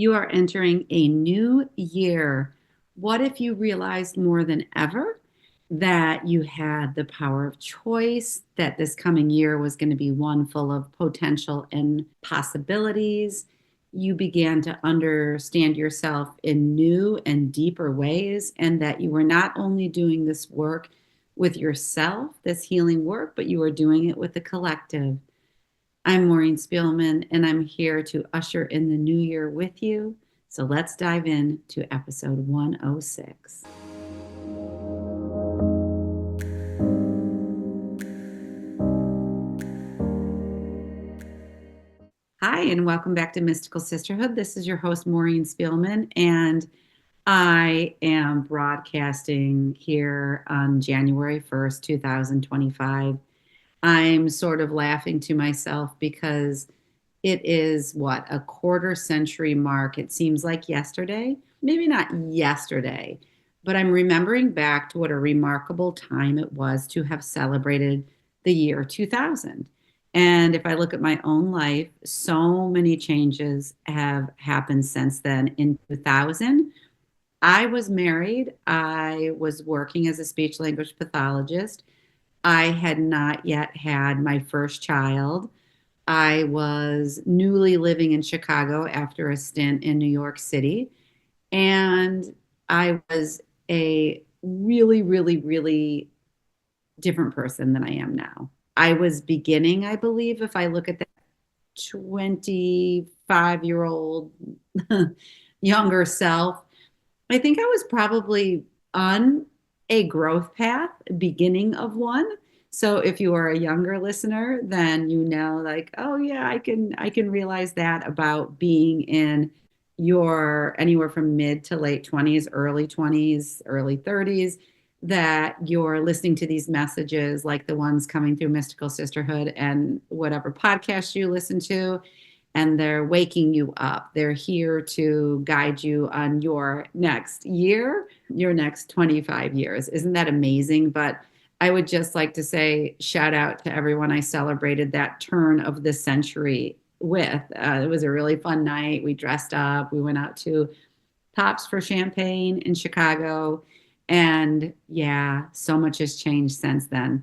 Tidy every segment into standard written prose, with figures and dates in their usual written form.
You are entering a new year. What if you realized more than ever that you had the power of choice, that this coming year was going to be one full of potential and possibilities? You began to understand yourself in new and deeper ways, and that you were not only doing this work with yourself, this healing work, but you were doing it with the collective. I'm Maureen Spielman, and I'm here to usher in the new year with you. So let's dive in to episode 106. Hi, and welcome back to Mystical Sisterhood. This is your host, Maureen Spielman, and I am broadcasting here on January 1st, 2025. I'm sort of laughing to myself because it is what, a quarter century mark. It seems like yesterday, maybe not yesterday, but I'm remembering back to what a remarkable time it was to have celebrated the year 2000. And if I look at my own life, so many changes have happened since then. In 2000, I was married. I was working as a speech language pathologist. I had not yet had my first child. I was newly living in Chicago after a stint in New York City. And I was a really, really, really different person than I am now. I was beginning, I believe, if I look at that 25-year-old younger self, I think I was probably on a growth path, beginning of one. So if you are a younger listener, then you know, like, oh yeah, I can realize that about being in your anywhere from mid to late 20s, early 30s, that you're listening to these messages like the ones coming through Mystical Sisterhood and whatever podcast you listen to, and they're waking you up. They're here to guide you on your next year, your next 25 years. Isn't that amazing? But I would just like to say shout out to everyone I celebrated that turn of the century with. It was a really fun night. We dressed up, we went out to Tops for Champagne in Chicago. And yeah, so much has changed since then.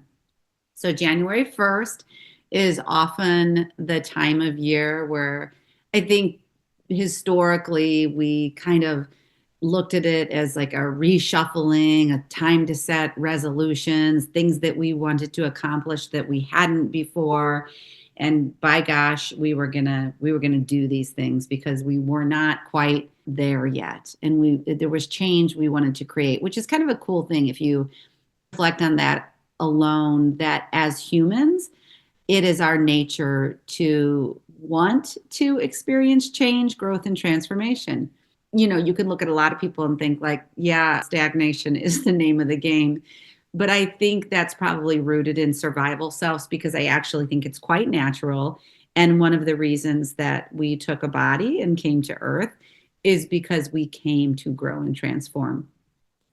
So January 1st is often the time of year where I think historically we kind of looked at it as like a reshuffling, a time to set resolutions, things that we wanted to accomplish that we hadn't before. And by gosh, we were gonna do these things because we were not quite there yet. And there was change we wanted to create, which is kind of a cool thing if you reflect on that alone, that as humans, it is our nature to want to experience change, growth, and transformation. You know, you can look at a lot of people and think, like, yeah, stagnation is the name of the game. But I think that's probably rooted in survival selves because I actually think it's quite natural. And one of the reasons that we took a body and came to Earth is because we came to grow and transform.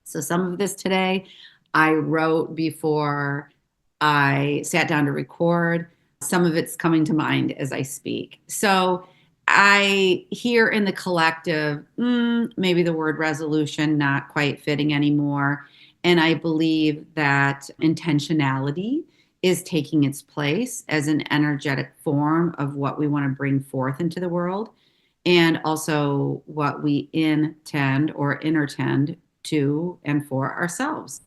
So some of this today I wrote before I sat down to record. Some of it's coming to mind as I speak. So I hear in the collective, maybe the word resolution not quite fitting anymore. And I believe that intentionality is taking its place as an energetic form of what we want to bring forth into the world, and also what we intend or intend to and for ourselves.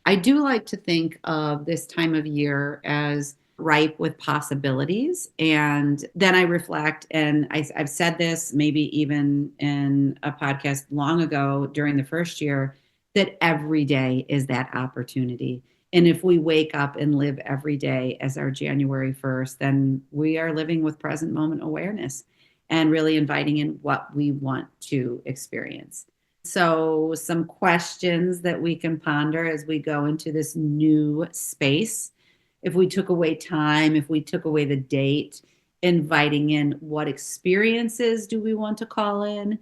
I do like to think of this time of year as ripe with possibilities. And then I reflect, and I've said this maybe even in a podcast long ago during the first year, that every day is that opportunity. And if we wake up and live every day as our January 1st, then we are living with present moment awareness and really inviting in what we want to experience. So, some questions that we can ponder as we go into this new space. If we took away time, if we took away the date, inviting in what experiences do we want to call in?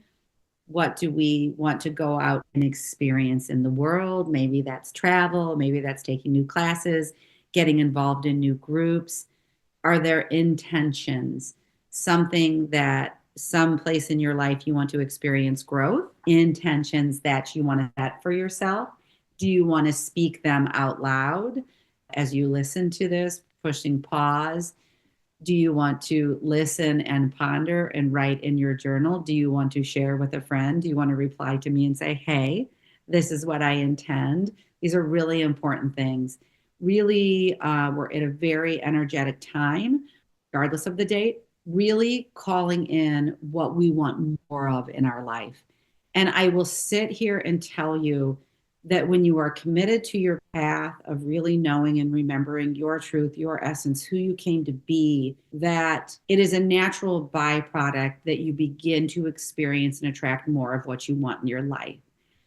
What do we want to go out and experience in the world? Maybe that's travel, maybe that's taking new classes, getting involved in new groups. Are there intentions? Something that some place in your life you want to experience growth, intentions that you want to set for yourself? Do you want to speak them out loud as you listen to this, pushing pause? Do you want to listen and ponder and write in your journal? Do you want to share with a friend? Do you want to reply to me and say, hey, this is what I intend? These are really important things. Really, we're at a very energetic time, regardless of the date, really calling in what we want more of in our life. And I will sit here and tell you that when you are committed to your path of really knowing and remembering your truth, your essence, who you came to be, that it is a natural byproduct that you begin to experience and attract more of what you want in your life.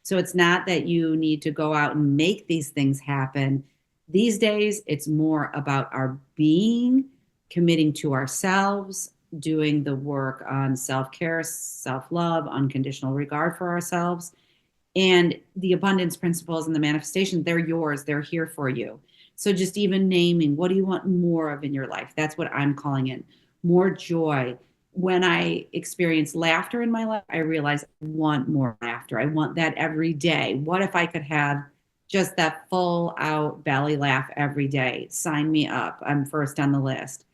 So it's not that you need to go out and make these things happen. These days, it's more about our being, committing to ourselves, doing the work on self care, self love, unconditional regard for ourselves, and the abundance principles and the manifestation, they're yours, they're here for you. So just even naming, what do you want more of in your life? That's what I'm calling in. More joy. When I experience laughter in my life, I realize I want more laughter. I want that every day. What if I could have just that full out belly laugh every day? Sign me up. I'm first on the list.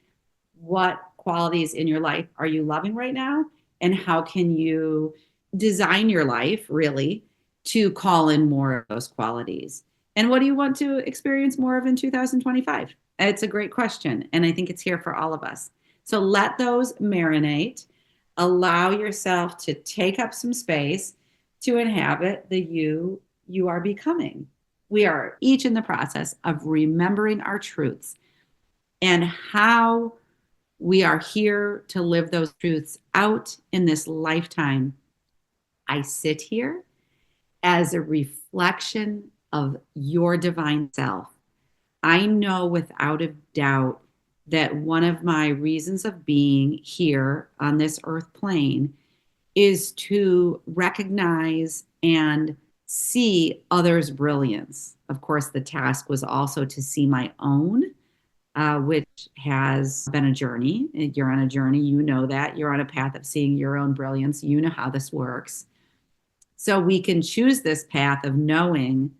What qualities in your life are you loving right now? And how can you design your life really to call in more of those qualities? And what do you want to experience more of in 2025? It's a great question. And I think it's here for all of us. So let those marinate. Allow yourself to take up some space to inhabit the you are becoming. We are each in the process of remembering our truths and how we are here to live those truths out in this lifetime. I sit here as a reflection of your divine self. I know without a doubt that one of my reasons of being here on this earth plane is to recognize and see others' brilliance. Of course, the task was also to see my own, which has been a journey. You're on a journey, you know that. You're on a path of seeing your own brilliance. You know how this works. So we can choose this path of knowing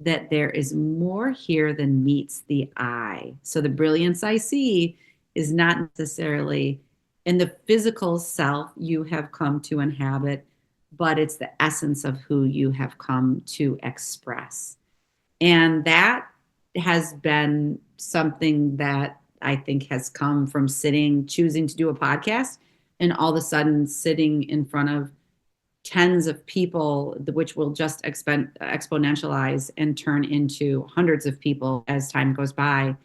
that there is more here than meets the eye. So the brilliance I see is not necessarily in the physical self you have come to inhabit, but it's the essence of who you have come to express. And that has been something that I think has come from choosing to do a podcast, and all of a sudden sitting in front of tens of people, which will just exponentialize and turn into hundreds of people as time goes by.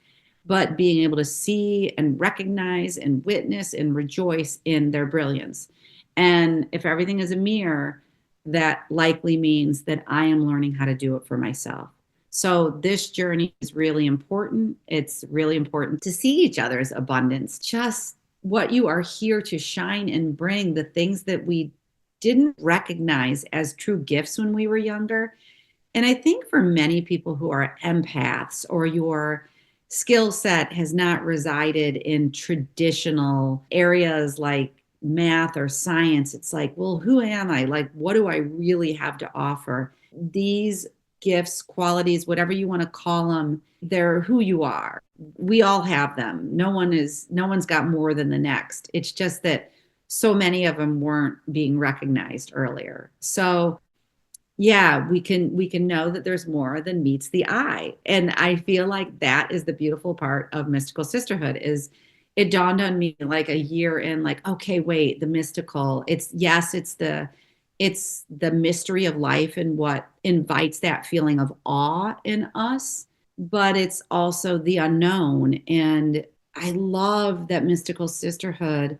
But being able to see and recognize and witness and rejoice in their brilliance. And if everything is a mirror, that likely means that I am learning how to do it for myself. So this journey is really important. It's really important to see each other's abundance, just what you are here to shine and bring, the things that we didn't recognize as true gifts when we were younger. And I think for many people who are empaths, or your skill set has not resided in traditional areas like math or science, it's like, well, who am I? Like, what do I really have to offer? These gifts, qualities, whatever you want to call them, they're who you are. We all have them. No one's got more than the next. It's just that so many of them weren't being recognized earlier. So yeah, we can know that there's more than meets the eye. And I feel like that is the beautiful part of mystical sisterhood. Is it dawned on me like a year in, like, okay, wait, the mystical, it's, yes, it's the mystery of life and what invites that feeling of awe in us, but it's also the unknown. And I love that mystical sisterhood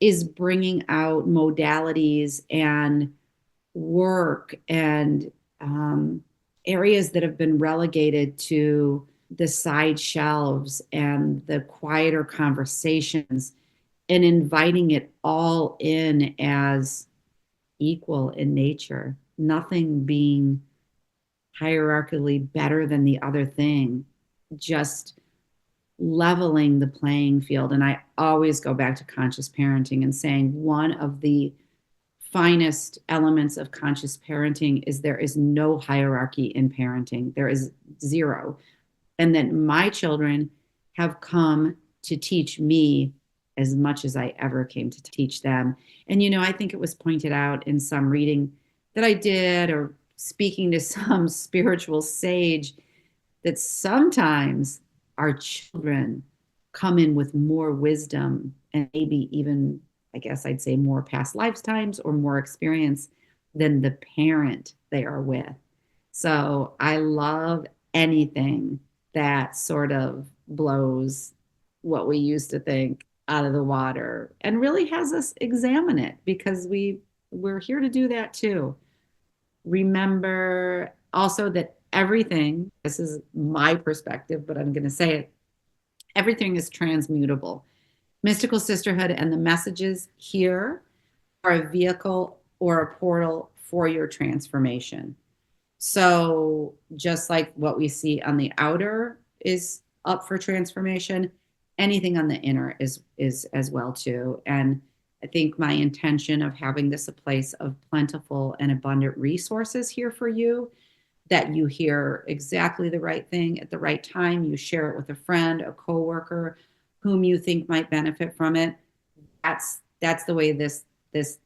is bringing out modalities and work and areas that have been relegated to the side shelves and the quieter conversations, and inviting it all in as equal in nature, nothing being hierarchically better than the other thing, just leveling the playing field. And I always go back to conscious parenting and saying one of the finest elements of conscious parenting is there is no hierarchy in parenting. There is zero. And that my children have come to teach me as much as I ever came to teach them. And, I think it was pointed out in some reading that I did or speaking to some spiritual sage that sometimes our children come in with more wisdom and maybe even, I guess I'd say, more past lifetimes or more experience than the parent they are with. So I love anything that sort of blows what we used to think out of the water and really has us examine it because we're here to do that too. Remember also that everything, this is my perspective, but I'm going to say it, everything is transmutable. Mystical Sisterhood and the messages here are a vehicle or a portal for your transformation. So just like what we see on the outer is up for transformation, anything on the inner is as well too. And I think my intention of having this a place of plentiful and abundant resources here for you, that you hear exactly the right thing at the right time, you share it with a friend, a coworker, whom you think might benefit from it. That's the way this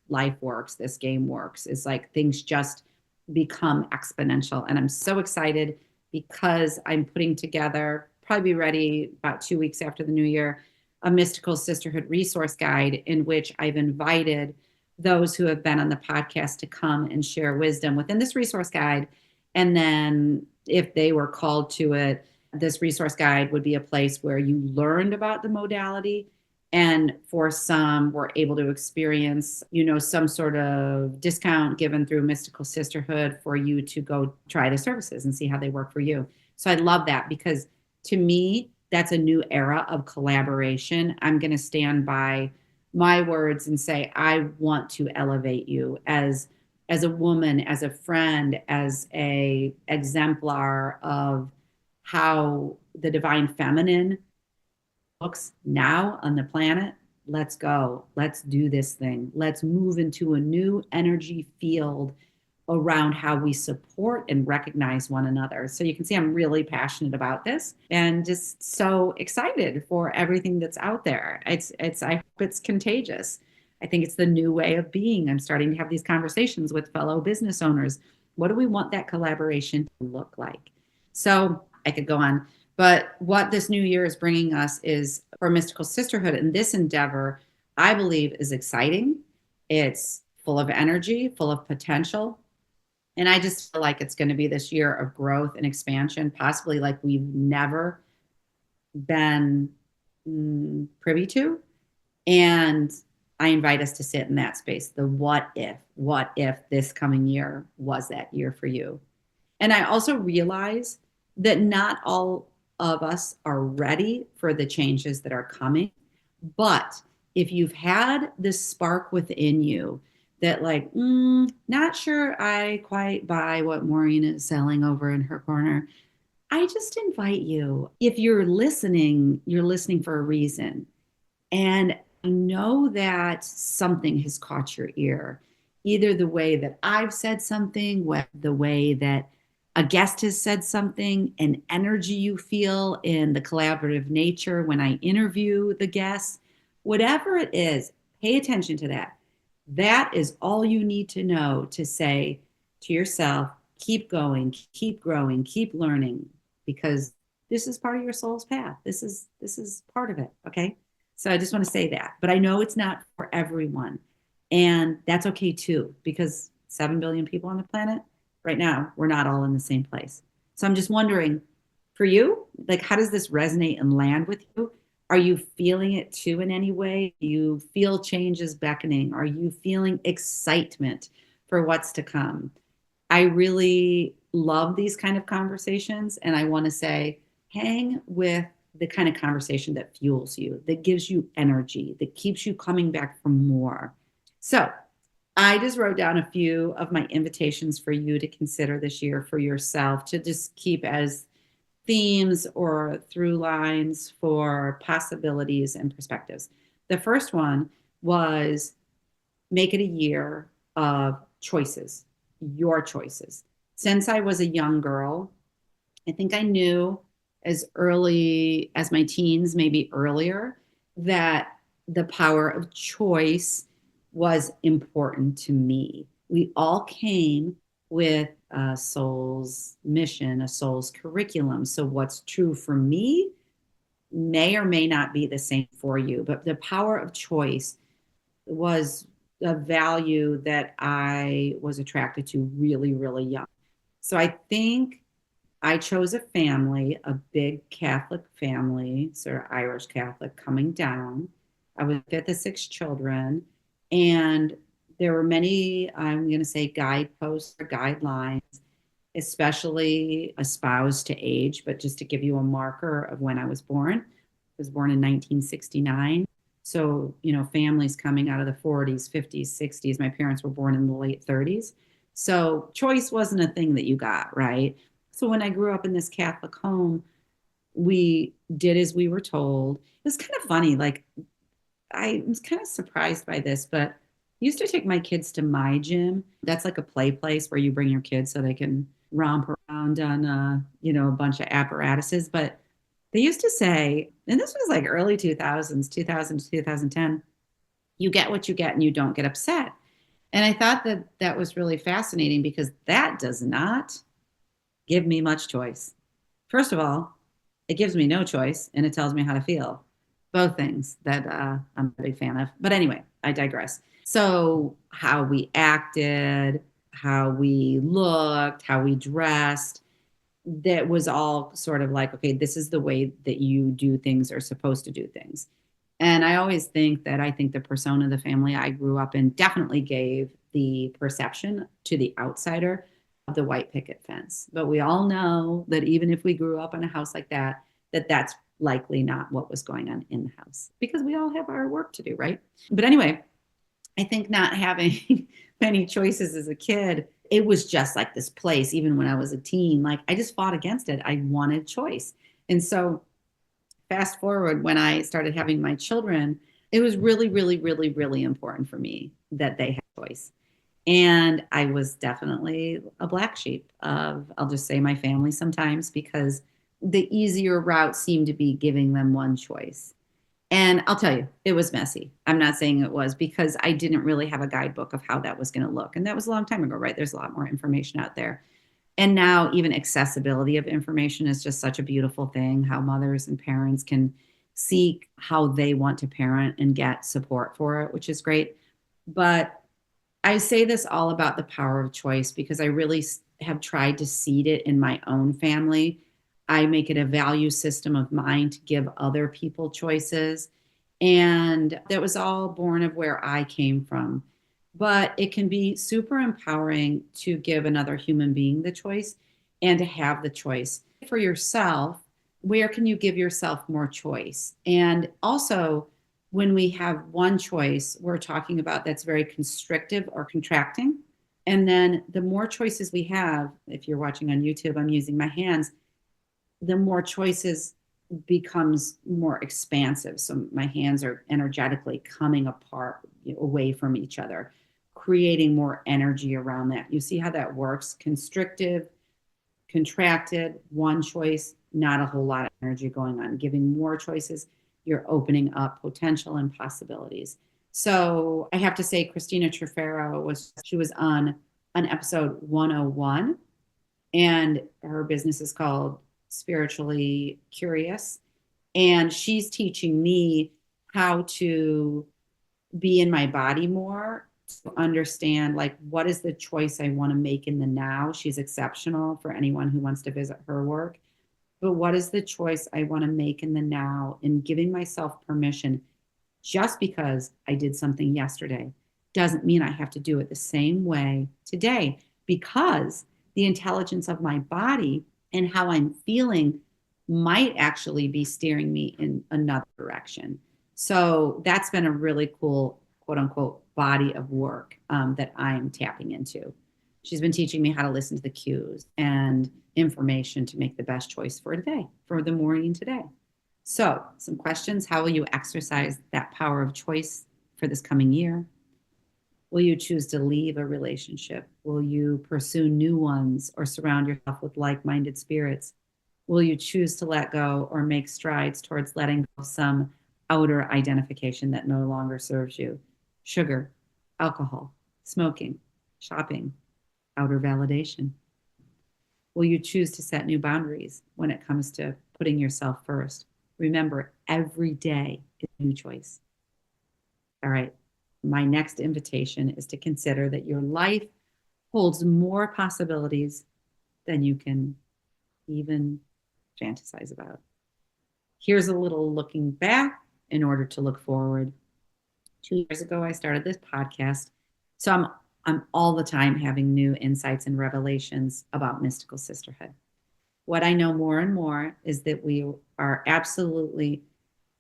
life works, this game works. It's like things just become exponential. And I'm so excited because I'm putting together, probably be ready about 2 weeks after the new year, a Mystical Sisterhood resource guide in which I've invited those who have been on the podcast to come and share wisdom within this resource guide. And then if they were called to it, this resource guide would be a place where you learned about the modality. And for some, were able to experience, some sort of discount given through Mystical Sisterhood for you to go try the services and see how they work for you. So I love that because to me, that's a new era of collaboration. I'm going to stand by my words and say, I want to elevate you as a woman, as a friend, as a exemplar of how the divine feminine looks now on the planet. Let's go. Let's do this thing. Let's move into a new energy field around how we support and recognize one another. So you can see I'm really passionate about this and just so excited for everything that's out there. I hope it's contagious. I think it's the new way of being. I'm starting to have these conversations with fellow business owners. What do we want that collaboration to look like? So I could go on, but what this new year is bringing us is for Mystical Sisterhood. And this endeavor, I believe, is exciting. It's full of energy, full of potential. And I just feel like it's going to be this year of growth and expansion, possibly like we've never been privy to. And I invite us to sit in that space. The what if this coming year was that year for you? And I also realize that not all of us are ready for the changes that are coming. But if you've had this spark within you that like, not sure I quite buy what Maureen is selling over in her corner, I just invite you, if you're listening for a reason. And I know that something has caught your ear, either the way that I've said something, the way that a guest has said something, an energy you feel in the collaborative nature when I interview the guests, whatever it is, pay attention to that. That is all you need to know to say to yourself, keep going, keep growing, keep learning, because this is part of your soul's path. This is part of it. Okay. So I just want to say that, but I know it's not for everyone. And that's okay too, because 7 billion people on the planet right now, we're not all in the same place. So I'm just wondering for you, like, how does this resonate and land with you? Are you feeling it too in any way? Do you feel changes beckoning? Are you feeling excitement for what's to come? I really love these kind of conversations. And I want to say, hang with the kind of conversation that fuels you, that gives you energy, that keeps you coming back for more. So I just wrote down a few of my invitations for you to consider this year for yourself to just keep as themes or through lines for possibilities and perspectives. The first one was make it a year of choices, your choices. Since I was a young girl, I think I knew as early as my teens, maybe earlier, that the power of choice was important to me. We all came with a soul's mission, a soul's curriculum. So, what's true for me may or may not be the same for you, but the power of choice was a value that I was attracted to really, really young. So, I think I chose a family, a big Catholic family, sort of Irish Catholic coming down. I was fifth of six children, and there were many, I'm going to say, guideposts or guidelines, especially espoused to age, but just to give you a marker of when I was born. I was born in 1969. So, families coming out of the 40s, 50s, 60s. My parents were born in the late 30s. So, choice wasn't a thing that you got, right? So, when I grew up in this Catholic home, we did as we were told. It was kind of funny. Like, I was kind of surprised by this, but I used to take my kids to my gym. That's like a play place where you bring your kids so they can romp around on, a bunch of apparatuses. But they used to say, and this was like early 2000s, 2000 to 2010, you get what you get and you don't get upset. And I thought that that was really fascinating because that does not give me much choice. First of all, it gives me no choice and it tells me how to feel. Both things that I'm a big fan of. But anyway, I digress. So, how we acted, how we looked, how we dressed, that was all sort of like, okay, this is the way that you do things or supposed to do things. And I think the persona of the family I grew up in definitely gave the perception to the outsider of the white picket fence. But we all know that even if we grew up in a house like that, that's likely not what was going on in the house because we all have our work to do, right? But anyway, I think not having many choices as a kid, it was just like this place, even when I was a teen, like I just fought against it. I wanted choice. And so fast forward when I started having my children, it was really, really, really, really important for me that they had choice. And I was definitely a black sheep of, I'll just say my family sometimes, because the easier route seemed to be giving them one choice. And I'll tell you, it was messy. I'm not saying it was because I didn't really have a guidebook of how that was going to look. And that was a long time ago, right? There's a lot more information out there. And now even accessibility of information is just such a beautiful thing, how mothers and parents can seek how they want to parent and get support for it, which is great. But I say this all about the power of choice because I really have tried to seed it in my own family. I make it a value system of mine to give other people choices. And that was all born of where I came from. But it can be super empowering to give another human being the choice and to have the choice for yourself. Where can you give yourself more choice? And also, when we have one choice, we're talking about that's very constrictive or contracting. And then the more choices we have, if you're watching on YouTube, I'm using my hands, the more choices becomes more expansive. So my hands are energetically coming apart, away from each other, creating more energy around that. You see how that works? Constrictive, contracted, one choice, not a whole lot of energy going on. Giving more choices, you're opening up potential and possibilities. So I have to say, Christina Trefero she was on an episode 101, and her business is called Spiritually Curious. And she's teaching me how to be in my body more, to understand like what is the choice I want to make in the now. She's exceptional for anyone who wants to visit her work. But what is the choice I want to make in the now, and giving myself permission? Just because I did something yesterday doesn't mean I have to do it the same way today, because the intelligence of my body and how I'm feeling might actually be steering me in another direction. So that's been a really cool, quote unquote, body of work that I'm tapping into. She's been teaching me how to listen to the cues and information to make the best choice for today, for the morning today. So, some questions. How will you exercise that power of choice for this coming year? Will you choose to leave a relationship? Will you pursue new ones or surround yourself with like minded spirits? Will you choose to let go or make strides towards letting go of some outer identification that no longer serves you? Sugar, alcohol, smoking, shopping, outer validation. Will you choose to set new boundaries when it comes to putting yourself first? Remember, every day is a new choice. All right. My next invitation is to consider that your life holds more possibilities than you can even fantasize about. Here's a little looking back in order to look forward. 2 years ago, I started this podcast. So I'm all the time having new insights and revelations about mystical sisterhood. What I know more and more is that we are absolutely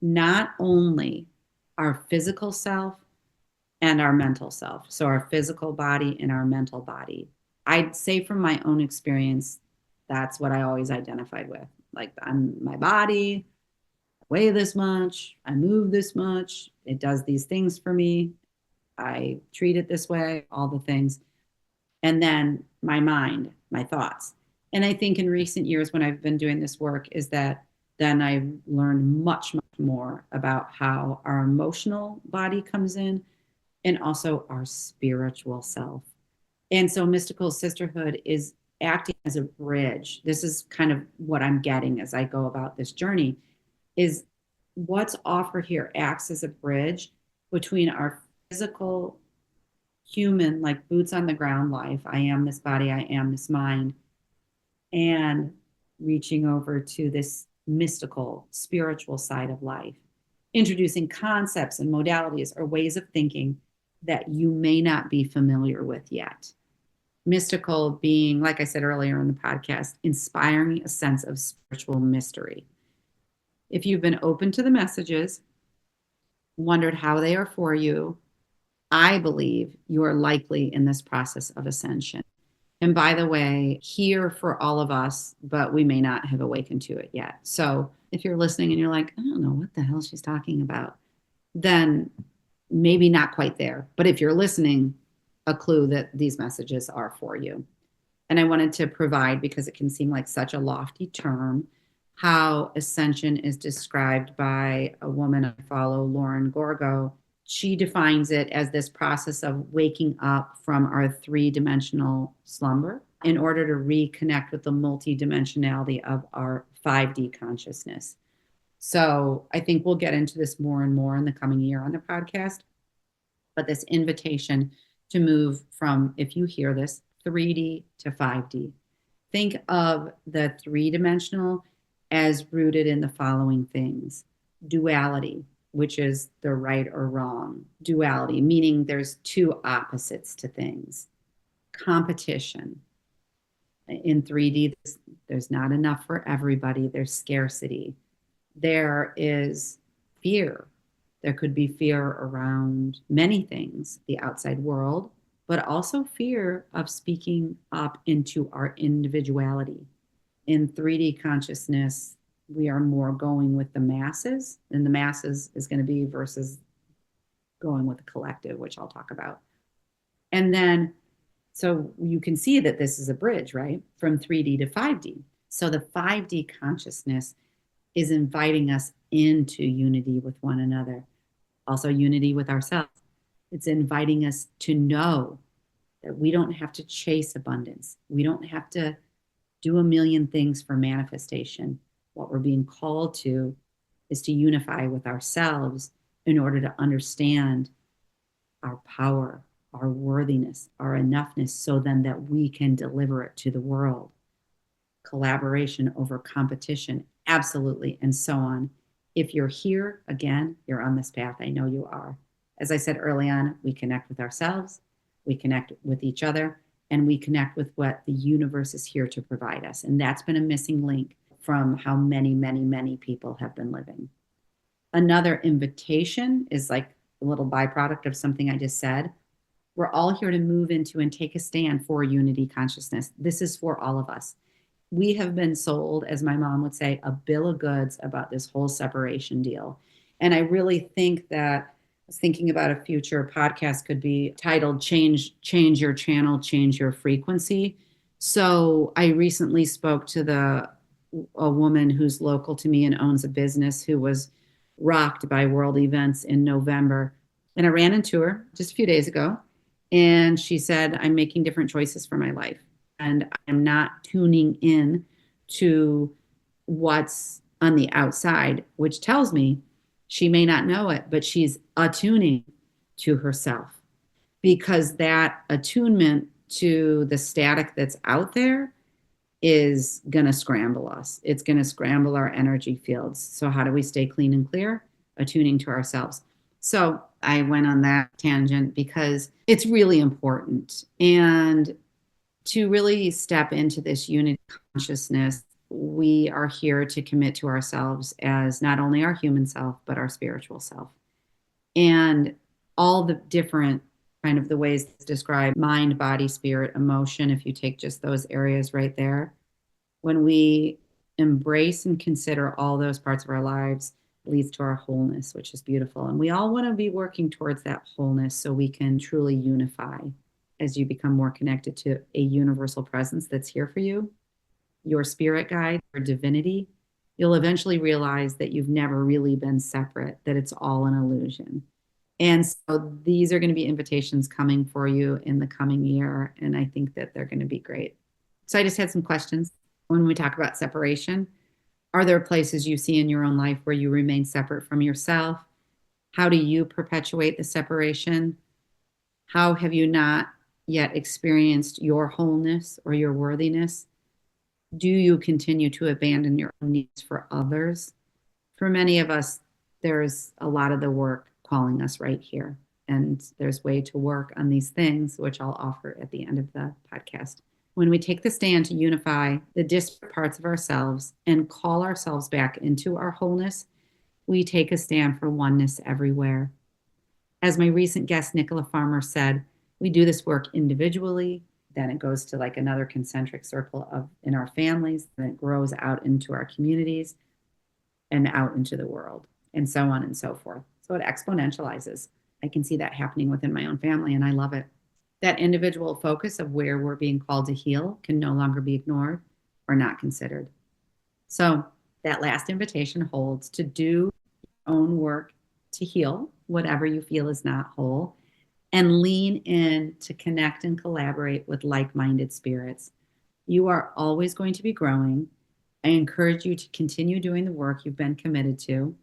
not only our physical self and our mental self. So our physical body and our mental body. I'd say from my own experience, that's what I always identified with. Like I'm my body, I weigh this much, I move this much, it does these things for me, I treat it this way, all the things. And then my mind, my thoughts. And I think in recent years when I've been doing this work is that then I've learned much, much more about how our emotional body comes in and also our spiritual self. And so mystical sisterhood is acting as a bridge. This is kind of what I'm getting as I go about this journey is what's offered here acts as a bridge between our physical human, like boots on the ground life. I am this body, I am this mind, and reaching over to this mystical, spiritual side of life, introducing concepts and modalities or ways of thinking that you may not be familiar with yet. Mystical being, like I said earlier in the podcast, inspiring a sense of spiritual mystery. If you've been open to the messages, wondered how they are for you, I believe you are likely in this process of ascension. And by the way, here for all of us, but we may not have awakened to it yet. So if you're listening and you're like, I don't know what the hell she's talking about, then maybe not quite there. But if you're listening, a clue that these messages are for you. And I wanted to provide, because it can seem like such a lofty term, how ascension is described by a woman I follow, Lauren Gorgo. She defines it as this process of waking up from our three-dimensional slumber in order to reconnect with the multidimensionality of our 5D consciousness. So I think we'll get into this more and more in the coming year on the podcast. But this invitation to move from, if you hear this, 3D to 5D. Think of the three-dimensional as rooted in the following things: duality, which is the right or wrong. Duality, meaning there's two opposites to things. Competition. In 3D, there's not enough for everybody. There's scarcity. There is fear. There could be fear around many things, the outside world, but also fear of speaking up into our individuality. In 3D consciousness, we are more going with the masses, and the masses is going to be versus going with the collective, which I'll talk about. And then, so you can see that this is a bridge, right? From 3D to 5D. So the 5D consciousness is inviting us into unity with one another, also unity with ourselves. It's inviting us to know that we don't have to chase abundance. We don't have to do a million things for manifestation. What we're being called to is to unify with ourselves in order to understand our power, our worthiness, our enoughness, so then that we can deliver it to the world. Collaboration over competition, absolutely, and so on. If you're here, again, you're on this path. I know you are. As I said early on, we connect with ourselves, we connect with each other, and we connect with what the universe is here to provide us. And that's been a missing link from how many, many, many people have been living. Another invitation is like a little byproduct of something I just said. We're all here to move into and take a stand for unity consciousness. This is for all of us. We have been sold, as my mom would say, a bill of goods about this whole separation deal. And I really think that I was thinking about a future podcast could be titled Change Your Channel, Change Your Frequency. So I recently spoke to a woman who's local to me and owns a business who was rocked by world events in November. And I ran into her just a few days ago. And she said, I'm making different choices for my life. And I'm not tuning in to what's on the outside, which tells me she may not know it, but she's attuning to herself, because that attunement to the static that's out there is going to scramble us. It's going to scramble our energy fields. So, how do we stay clean and clear? Attuning to ourselves. So, I went on that tangent because it's really important. And to really step into this unity consciousness, we are here to commit to ourselves as not only our human self, but our spiritual self. And all the different kind of the ways to describe mind, body, spirit, emotion, if you take just those areas right there, when we embrace and consider all those parts of our lives, leads to our wholeness, which is beautiful. And we all want to be working towards that wholeness so we can truly unify as you become more connected to a universal presence that's here for you, your spirit guide, your divinity. You'll eventually realize that you've never really been separate, that it's all an illusion. And so these are going to be invitations coming for you in the coming year. And I think that they're going to be great. So I just had some questions when we talk about separation. Are there places you see in your own life where you remain separate from yourself? How do you perpetuate the separation? How have you not yet experienced your wholeness or your worthiness? Do you continue to abandon your own needs for others? For many of us, there's a lot of the work calling us right here. And there's way to work on these things, which I'll offer at the end of the podcast. When we take the stand to unify the disparate parts of ourselves and call ourselves back into our wholeness, we take a stand for oneness everywhere. As my recent guest, Nicola Farmer, said, we do this work individually, then it goes to like another concentric circle of in our families, then it grows out into our communities and out into the world, and so on and so forth. So it exponentializes. I can see that happening within my own family, and I love it. That individual focus of where we're being called to heal can no longer be ignored or not considered. So that last invitation holds to do your own work to heal whatever you feel is not whole, and lean in to connect and collaborate with like-minded spirits. You are always going to be growing. I encourage you to continue doing the work you've been committed to.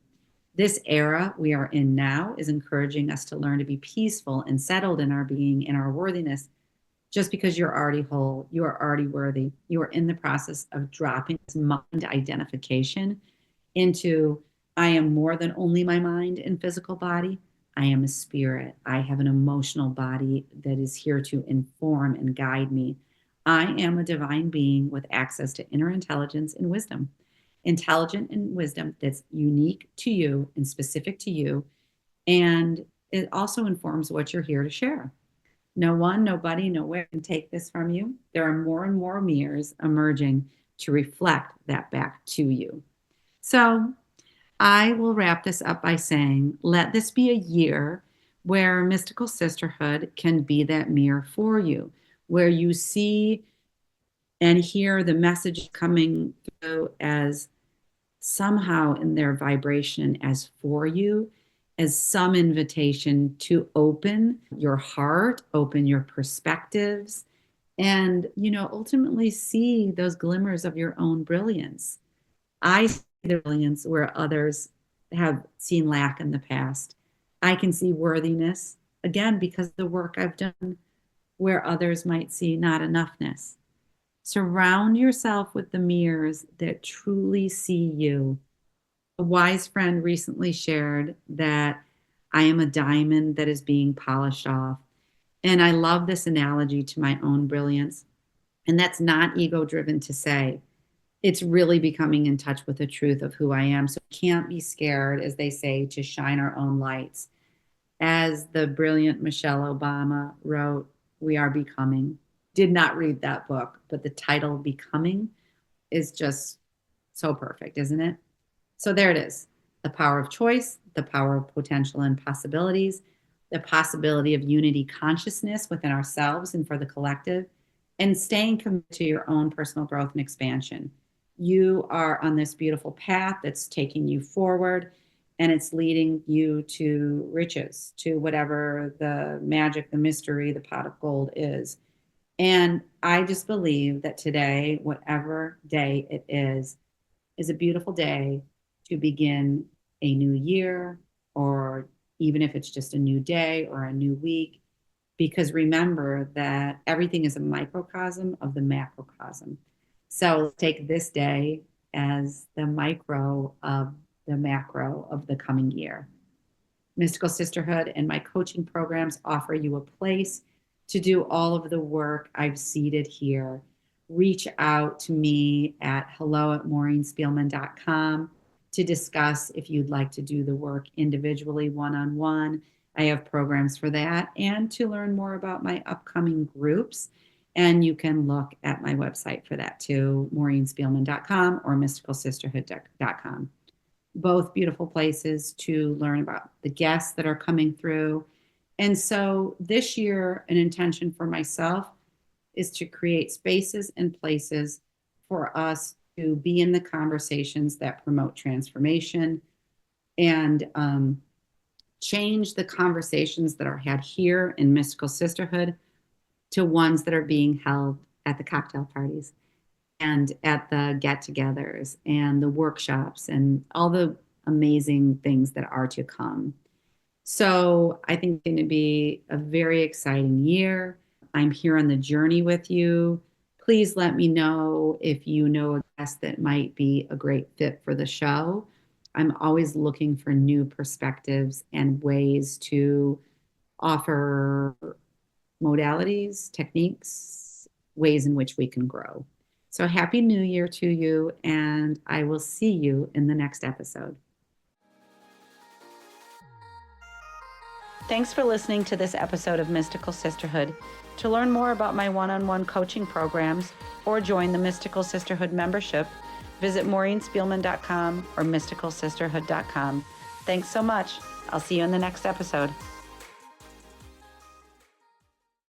This era we are in now is encouraging us to learn to be peaceful and settled in our being, in our worthiness. Just because you're already whole, you are already worthy. You are in the process of dropping this mind identification into, I am more than only my mind and physical body. I am a spirit. I have an emotional body that is here to inform and guide me. I am a divine being with access to inner intelligence and wisdom. Intelligent and wisdom that's unique to you and specific to you. And it also informs what you're here to share. No one, nobody, nowhere can take this from you. There are more and more mirrors emerging to reflect that back to you. So I will wrap this up by saying, let this be a year where mystical sisterhood can be that mirror for you, where you see and hear the message coming through as somehow in their vibration as for you, as some invitation to open your heart, open your perspectives, and, ultimately see those glimmers of your own brilliance. I see the brilliance where others have seen lack in the past. I can see worthiness, again, because of the work I've done, where others might see not enoughness. Surround yourself with the mirrors that truly see you. A wise friend recently shared that I am a diamond that is being polished off. And I love this analogy to my own brilliance. And that's not ego driven to say. It's really becoming in touch with the truth of who I am. So we can't be scared, as they say, to shine our own lights. As the brilliant Michelle Obama wrote, we are becoming. Did not read that book, but the title Becoming is just so perfect, isn't it? So there it is, the power of choice, the power of potential and possibilities, the possibility of unity consciousness within ourselves and for the collective, and staying committed to your own personal growth and expansion. You are on this beautiful path that's taking you forward, and it's leading you to riches, to whatever the magic, the mystery, the pot of gold is. And I just believe that today, whatever day it is a beautiful day to begin a new year, or even if it's just a new day or a new week. Because remember that everything is a microcosm of the macrocosm. So let's take this day as the micro of the macro of the coming year. Mystical Sisterhood and my coaching programs offer you a place to do all of the work I've seeded here. Reach out to me at hello@maureenspielman.com to discuss if you'd like to do the work individually, one-on-one. I have programs for that, and to learn more about my upcoming groups. And you can look at my website for that too, maureenspielman.com or mysticalsisterhood.com. Both beautiful places to learn about the guests that are coming through. And so this year, an intention for myself is to create spaces and places for us to be in the conversations that promote transformation and change the conversations that are had here in Mystical Sisterhood to ones that are being held at the cocktail parties and at the get-togethers and the workshops and all the amazing things that are to come. So I think it's going to be a very exciting year. I'm here on the journey with you. Please let me know if you know a guest that might be a great fit for the show. I'm always looking for new perspectives and ways to offer modalities, techniques, ways in which we can grow. So Happy New Year to you, and I will see you in the next episode. Thanks for listening to this episode of Mystical Sisterhood. To learn more about my one-on-one coaching programs or join the Mystical Sisterhood membership, visit maureenspielman.com or mysticalsisterhood.com. Thanks so much. I'll see you in the next episode.